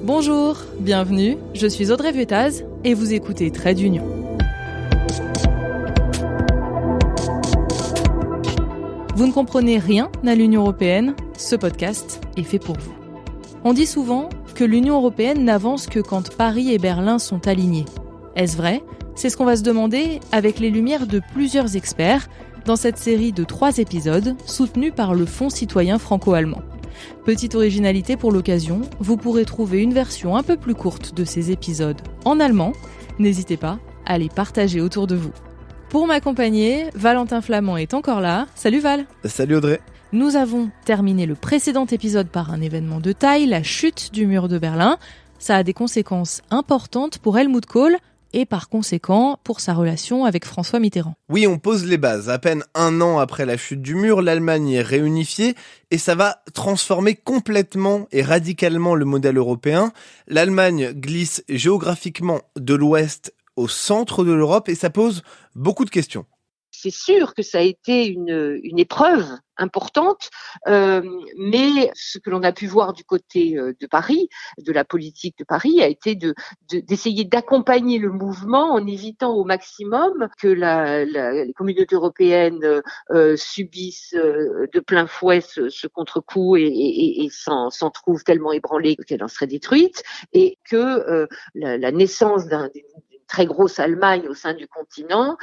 Bonjour, bienvenue, je suis Audrey Vuettaz et vous écoutez Trait d'Union. Vous ne comprenez rien à l'Union européenne, ce podcast est fait pour vous. On dit souvent que l'Union européenne n'avance que quand Paris et Berlin sont alignés. Est-ce vrai ? C'est ce qu'on va se demander avec les lumières de plusieurs experts dans cette série de 3 épisodes soutenus par le Fonds citoyen franco-allemand. Petite originalité pour l'occasion, vous pourrez trouver une version un peu plus courte de ces épisodes en allemand. N'hésitez pas à les partager autour de vous. Pour m'accompagner, Valentin Flamand est encore là. Salut Val. Salut Audrey. Nous avons terminé le précédent épisode par un événement de taille, la chute du mur de Berlin. Ça a des conséquences importantes pour Helmut Kohl et par conséquent pour sa relation avec François Mitterrand. Oui, on pose les bases. À peine 1 an après la chute du mur, l'Allemagne est réunifiée et ça va transformer complètement et radicalement le modèle européen. L'Allemagne glisse géographiquement de l'ouest au centre de l'Europe et ça pose beaucoup de questions. C'est sûr que ça a été une épreuve importante, mais ce que l'on a pu voir du côté de Paris, de la politique de Paris, a été d'essayer d'accompagner le mouvement en évitant au maximum que les communautés européennes subissent de plein fouet ce contre-coup et s'en trouvent tellement ébranlées qu'elle en serait détruite, et que la naissance d'une très grosse Allemagne au sein du continent,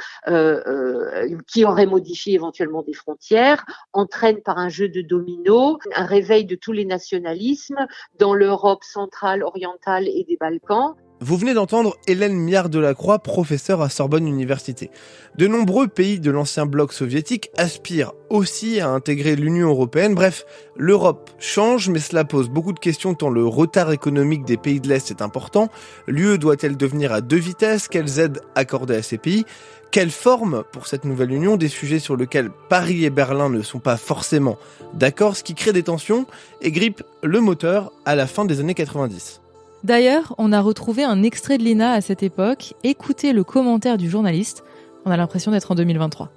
qui aurait modifié éventuellement des frontières, entraîne par un jeu de dominos un réveil de tous les nationalismes dans l'Europe centrale, orientale et des Balkans. Vous venez d'entendre Hélène Miard-Delacroix, professeure à Sorbonne Université. De nombreux pays de l'ancien bloc soviétique aspirent aussi à intégrer l'Union européenne. Bref, l'Europe change, mais cela pose beaucoup de questions tant le retard économique des pays de l'Est est important. L'UE doit-elle devenir à 2 vitesses ? Quelles aides accorder à ces pays ? Quelle forme pour cette nouvelle union ? Des sujets sur lesquels Paris et Berlin ne sont pas forcément d'accord, ce qui crée des tensions et grippe le moteur à la fin des années 90. D'ailleurs, on a retrouvé un extrait de l'INA à cette époque. Écoutez le commentaire du journaliste. On a l'impression d'être en 2023.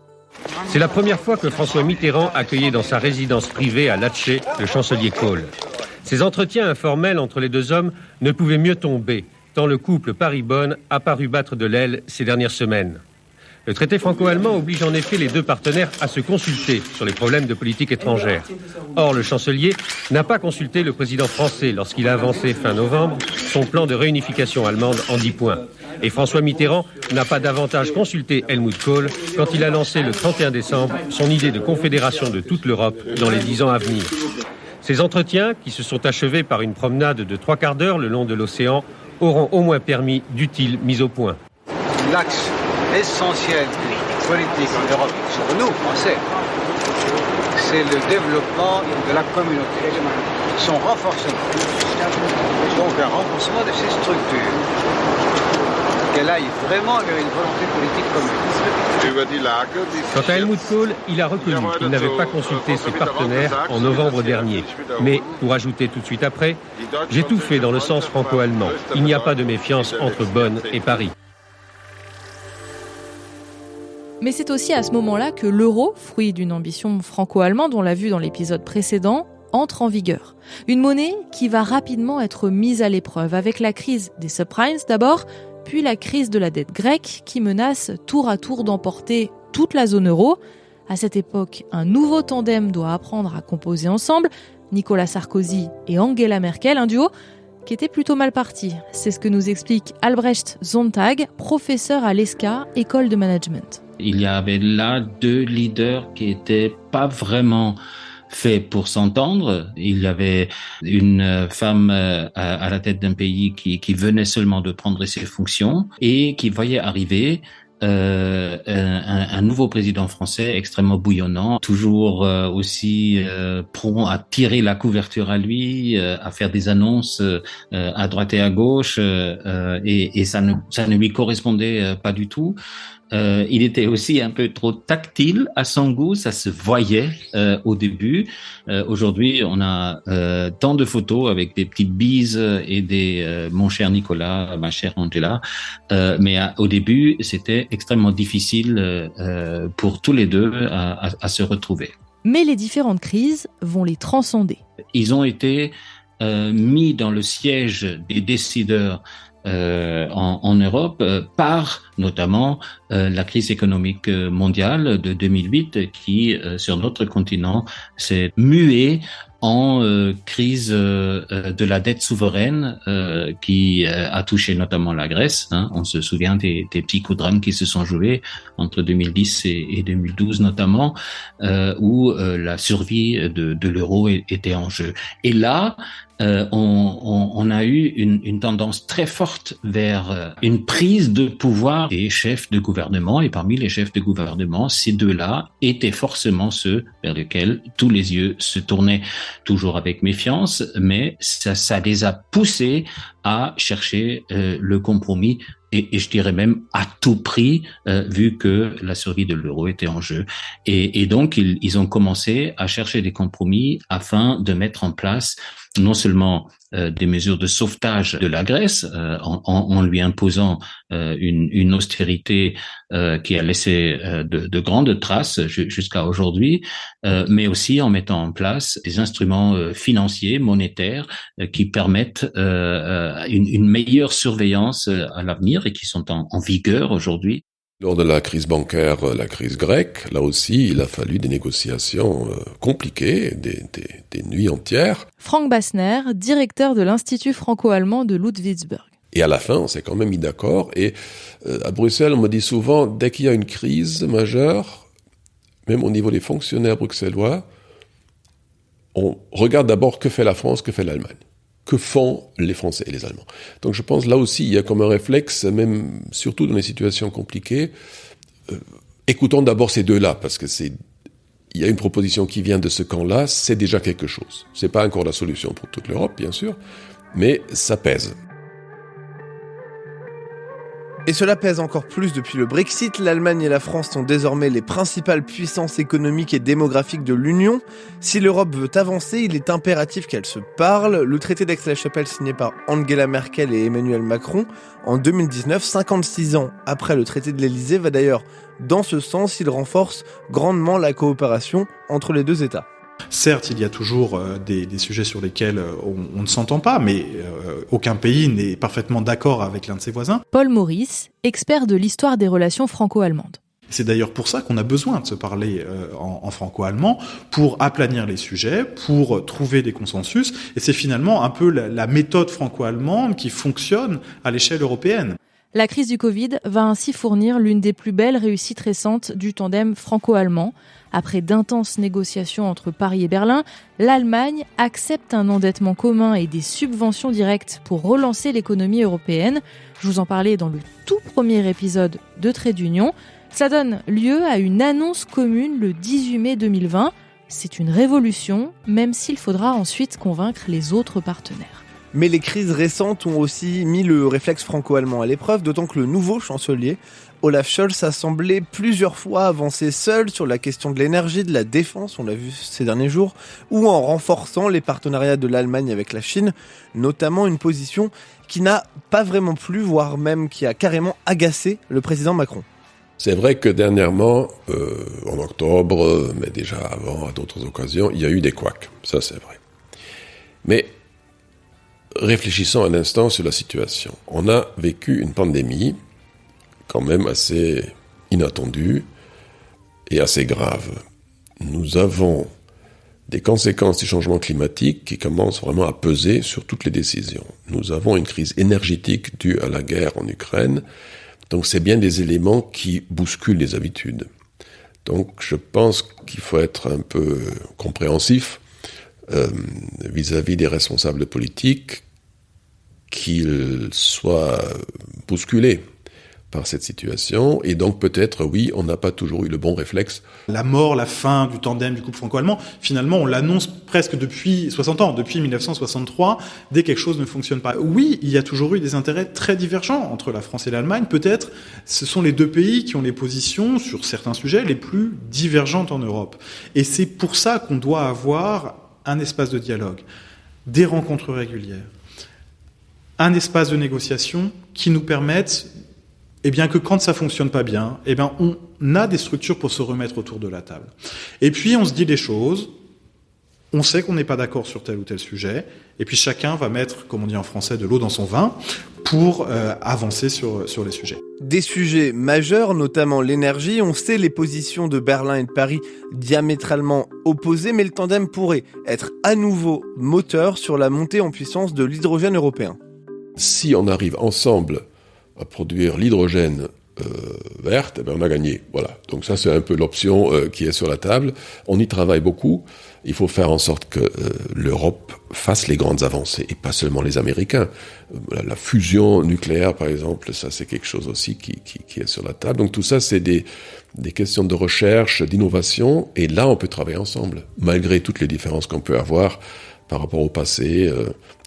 C'est la première fois que François Mitterrand accueillait dans sa résidence privée à Latché le chancelier Kohl. Ces entretiens informels entre les deux hommes ne pouvaient mieux tomber, tant le couple Paris-Bonn a paru battre de l'aile ces dernières semaines. Le traité franco-allemand oblige en effet les deux partenaires à se consulter sur les problèmes de politique étrangère. Or, le chancelier n'a pas consulté le président français lorsqu'il a avancé fin novembre son plan de réunification allemande en 10 points. Et François Mitterrand n'a pas davantage consulté Helmut Kohl quand il a lancé le 31 décembre son idée de confédération de toute l'Europe dans les 10 ans à venir. Ces entretiens, qui se sont achevés par une promenade de 3 quarts d'heure le long de l'océan, auront au moins permis d'utiles mises au point. L'axe essentiel politique en Europe, pour nous, Français, c'est le développement de la communauté, son renforcement. Donc un renforcement de ses structures. Qu'elle aille vraiment vers une volonté politique commune. Quant à Helmut Kohl, il a reconnu qu'il n'avait pas consulté ses partenaires en novembre dernier. Mais, pour ajouter tout de suite après, j'ai tout fait dans le sens franco-allemand. Il n'y a pas de méfiance entre Bonn et Paris. Mais c'est aussi à ce moment-là que l'euro, fruit d'une ambition franco-allemande, on l'a vu dans l'épisode précédent, entre en vigueur. Une monnaie qui va rapidement être mise à l'épreuve avec la crise des subprimes d'abord, puis la crise de la dette grecque qui menace tour à tour d'emporter toute la zone euro. À cette époque, un nouveau tandem doit apprendre à composer ensemble, Nicolas Sarkozy et Angela Merkel, un duo qui était plutôt mal parti. C'est ce que nous explique Albrecht Sonntag, professeur à l'ESCA, école de management. Il y avait là 2 leaders qui étaient pas vraiment faits pour s'entendre. Il y avait une femme à la tête d'un pays qui venait seulement de prendre ses fonctions et qui voyait arriver un nouveau président français extrêmement bouillonnant, toujours aussi prompt à tirer la couverture à lui, à faire des annonces à droite et à gauche, et ça ne lui correspondait pas du tout. Il était aussi un peu trop tactile à son goût, ça se voyait au début. Aujourd'hui, on a tant de photos avec des petites bises et des mon cher Nicolas, ma chère Angela, mais au début, c'était extrêmement difficile pour tous les deux à se retrouver. Mais les différentes crises vont les transcender. Ils ont été mis dans le siège des décideurs en Europe par notamment la crise économique mondiale de 2008 qui, sur notre continent, s'est muée en crise de la dette souveraine qui a touché notamment la Grèce. On se souvient des petits coups de drame qui se sont joués entre 2010 et 2012 notamment, où la survie de l'euro était en jeu. Et là, on a eu une tendance très forte vers une prise de pouvoir des chefs de gouvernement, et parmi les chefs de gouvernement, ces deux-là étaient forcément ceux vers lesquels tous les yeux se tournaient, toujours avec méfiance, mais ça les a poussés à chercher le compromis, et je dirais même à tout prix, vu que la survie de l'euro était en jeu. Et donc, ils ont commencé à chercher des compromis afin de mettre en place non seulement des mesures de sauvetage de la Grèce, en lui imposant une austérité qui a laissé de grandes traces jusqu'à aujourd'hui, mais aussi en mettant en place des instruments financiers, monétaires, qui permettent une meilleure surveillance à l'avenir et qui sont en vigueur aujourd'hui. Lors de la crise bancaire, la crise grecque, là aussi, il a fallu des négociations compliquées, des nuits entières. Frank Bassner, directeur de l'Institut franco-allemand de Ludwigsburg. Et à la fin, on s'est quand même mis d'accord. Et à Bruxelles, on me dit souvent, dès qu'il y a une crise majeure, même au niveau des fonctionnaires bruxellois, on regarde d'abord que fait la France, que fait l'Allemagne. Que font les Français et les Allemands. Donc je pense là aussi, il y a comme un réflexe, même surtout dans les situations compliquées, écoutons d'abord ces deux-là, parce que il y a une proposition qui vient de ce camp-là, c'est déjà quelque chose. C'est pas encore la solution pour toute l'Europe, bien sûr, mais ça pèse. Et cela pèse encore plus depuis le Brexit. L'Allemagne et la France sont désormais les principales puissances économiques et démographiques de l'Union. Si l'Europe veut avancer, il est impératif qu'elle se parle. Le traité d'Aix-la-Chapelle signé par Angela Merkel et Emmanuel Macron en 2019, 56 ans après le traité de l'Elysée, va d'ailleurs dans ce sens. Il renforce grandement la coopération entre les deux États. Certes, il y a toujours des sujets sur lesquels on ne s'entend pas, mais aucun pays n'est parfaitement d'accord avec l'un de ses voisins. Paul Maurice, expert de l'histoire des relations franco-allemandes. C'est d'ailleurs pour ça qu'on a besoin de se parler en franco-allemand, pour aplanir les sujets, pour trouver des consensus. Et c'est finalement un peu la méthode franco-allemande qui fonctionne à l'échelle européenne. La crise du Covid va ainsi fournir l'une des plus belles réussites récentes du tandem franco-allemand. Après d'intenses négociations entre Paris et Berlin, l'Allemagne accepte un endettement commun et des subventions directes pour relancer l'économie européenne. Je vous en parlais dans le tout premier épisode de Trait d'Union. Ça donne lieu à une annonce commune le 18 mai 2020. C'est une révolution, même s'il faudra ensuite convaincre les autres partenaires. Mais les crises récentes ont aussi mis le réflexe franco-allemand à l'épreuve, d'autant que le nouveau chancelier, Olaf Scholz, a semblé plusieurs fois avancer seul sur la question de l'énergie, de la défense, on l'a vu ces derniers jours, ou en renforçant les partenariats de l'Allemagne avec la Chine, notamment une position qui n'a pas vraiment plu, voire même qui a carrément agacé le président Macron. C'est vrai que dernièrement, en octobre, mais déjà avant, à d'autres occasions, il y a eu des couacs. Ça, c'est vrai. Mais réfléchissons un instant sur la situation. On a vécu une pandémie quand même assez inattendue et assez grave. Nous avons des conséquences du changement climatique qui commencent vraiment à peser sur toutes les décisions. Nous avons une crise énergétique due à la guerre en Ukraine. Donc c'est bien des éléments qui bousculent les habitudes. Donc je pense qu'il faut être un peu compréhensif vis-à-vis des responsables politiques, qu'ils soient bousculés par cette situation, et donc peut-être, oui, on n'a pas toujours eu le bon réflexe. La mort, la fin du tandem du couple franco-allemand, finalement, on l'annonce presque depuis 60 ans, depuis 1963, dès que quelque chose ne fonctionne pas. Oui, il y a toujours eu des intérêts très divergents entre la France et l'Allemagne. Peut-être, ce sont les deux pays qui ont les positions, sur certains sujets, les plus divergentes en Europe. Et c'est pour ça qu'on doit avoir un espace de dialogue, des rencontres régulières, un espace de négociation qui nous permette que quand ça fonctionne pas bien, on a des structures pour se remettre autour de la table. Et puis, on se dit des choses, On sait qu'on n'est pas d'accord sur tel ou tel sujet, et puis chacun va mettre, comme on dit en français, de l'eau dans son vin pour avancer sur les sujets. Des sujets majeurs, notamment l'énergie. On sait les positions de Berlin et de Paris diamétralement opposées, mais le tandem pourrait être à nouveau moteur sur la montée en puissance de l'hydrogène européen. Si on arrive ensemble à produire l'hydrogène verte, on a gagné. Voilà. Donc ça, c'est un peu l'option qui est sur la table. On y travaille beaucoup. Il faut faire en sorte que l'Europe fasse les grandes avancées, et pas seulement les Américains. La fusion nucléaire, par exemple, ça c'est quelque chose aussi qui est sur la table. Donc tout ça, c'est des questions de recherche, d'innovation, et là, on peut travailler ensemble, malgré toutes les différences qu'on peut avoir par rapport au passé.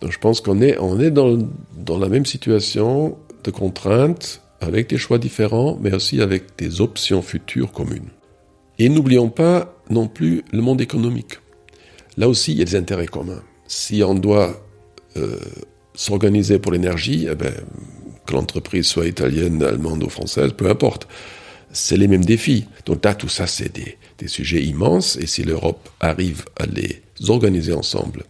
Donc je pense qu'on est dans la même situation de contraintes, avec des choix différents, mais aussi avec des options futures communes. Et n'oublions pas non plus le monde économique. Là aussi, il y a des intérêts communs. Si on doit s'organiser pour l'énergie, que l'entreprise soit italienne, allemande ou française, peu importe. C'est les mêmes défis. Donc là, tout ça, c'est des sujets immenses. Et si l'Europe arrive à les organiser ensemble,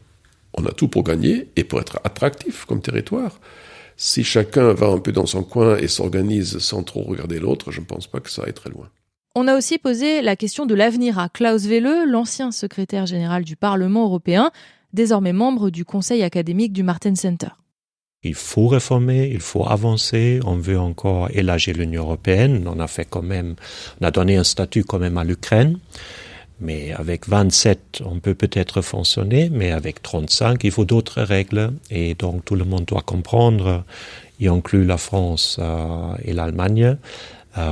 on a tout pour gagner et pour être attractif comme territoire. Si chacun va un peu dans son coin et s'organise sans trop regarder l'autre, je ne pense pas que ça aille très loin. On a aussi posé la question de l'avenir à Klaus Welle, l'ancien secrétaire général du Parlement européen, désormais membre du conseil académique du Martin Center. Il faut réformer, il faut avancer, on veut encore élargir l'Union européenne, on a donné un statut quand même à l'Ukraine. Mais avec 27, on peut peut-être fonctionner, mais avec 35, il faut d'autres règles. Et donc, tout le monde doit comprendre, y inclut la France et l'Allemagne,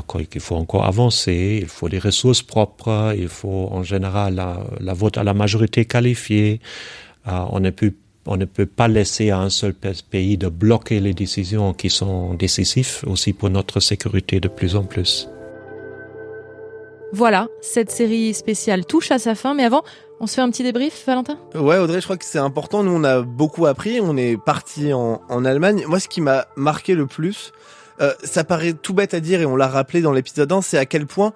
qu'il faut encore avancer, il faut des ressources propres, il faut en général la vote à la majorité qualifiée. On ne peut pas laisser à un seul pays de bloquer les décisions qui sont décisives aussi pour notre sécurité de plus en plus. Voilà, cette série spéciale touche à sa fin, mais avant, on se fait un petit débrief, Valentin ? Ouais, Audrey, je crois que c'est important. Nous, on a beaucoup appris. On est parti en Allemagne. Moi, ce qui m'a marqué le plus, ça paraît tout bête à dire et on l'a rappelé dans l'épisode 1, c'est à quel point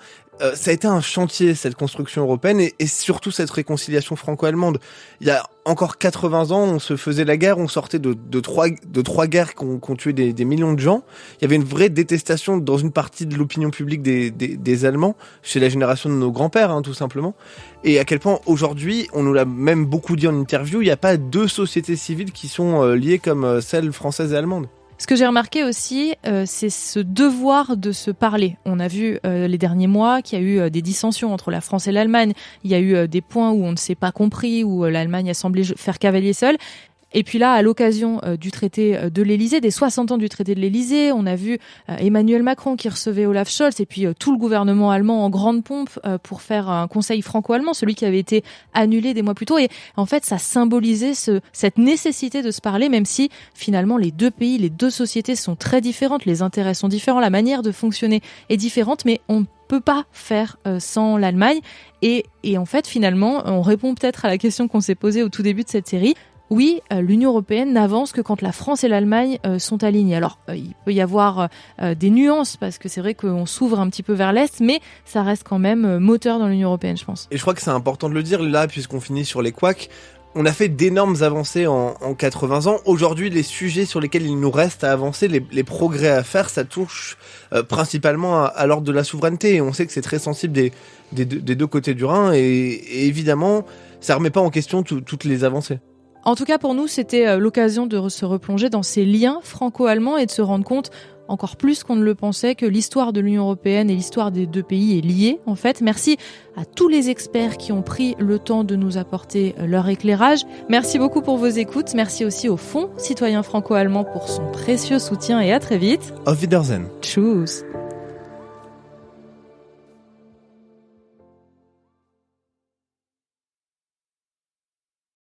ça a été un chantier, cette construction européenne, et surtout cette réconciliation franco-allemande. Il y a encore 80 ans, on se faisait la guerre, on sortait de trois guerres qui ont tué des millions de gens. Il y avait une vraie détestation dans une partie de l'opinion publique des Allemands, chez la génération de nos grands-pères, tout simplement. Et à quel point, aujourd'hui, on nous l'a même beaucoup dit en interview, il n'y a pas deux sociétés civiles qui sont liées comme celles françaises et allemandes. Ce que j'ai remarqué aussi, c'est ce devoir de se parler. On a vu les derniers mois qu'il y a eu des dissensions entre la France et l'Allemagne. Il y a eu des points où on ne s'est pas compris, où l'Allemagne a semblé faire cavalier seul. Et puis là, à l'occasion du traité de l'Élysée, des 60 ans du traité de l'Élysée, on a vu Emmanuel Macron qui recevait Olaf Scholz et puis tout le gouvernement allemand en grande pompe pour faire un conseil franco-allemand, celui qui avait été annulé des mois plus tôt. Et en fait, ça symbolisait cette nécessité de se parler, même si finalement les deux pays, les deux sociétés sont très différentes, les intérêts sont différents, la manière de fonctionner est différente, mais on peut pas faire sans l'Allemagne. Et en fait, finalement, on répond peut-être à la question qu'on s'est posée au tout début de cette série. Oui, l'Union européenne n'avance que quand la France et l'Allemagne sont alignées. Alors, il peut y avoir des nuances, parce que c'est vrai qu'on s'ouvre un petit peu vers l'Est, mais ça reste quand même moteur dans l'Union européenne, je pense. Et je crois que c'est important de le dire, là, puisqu'on finit sur les couacs, on a fait d'énormes avancées en 80 ans. Aujourd'hui, les sujets sur lesquels il nous reste à avancer, les progrès à faire, ça touche principalement à l'ordre de la souveraineté. Et on sait que c'est très sensible des deux côtés du Rhin, et évidemment, ça remet pas en question toutes les avancées. En tout cas, pour nous, c'était l'occasion de se replonger dans ces liens franco-allemands et de se rendre compte, encore plus qu'on ne le pensait, que l'histoire de l'Union européenne et l'histoire des deux pays est liée, en fait. Merci à tous les experts qui ont pris le temps de nous apporter leur éclairage. Merci beaucoup pour vos écoutes. Merci aussi au Fonds citoyen franco-allemand pour son précieux soutien et à très vite. Auf Wiedersehen. Tschüss.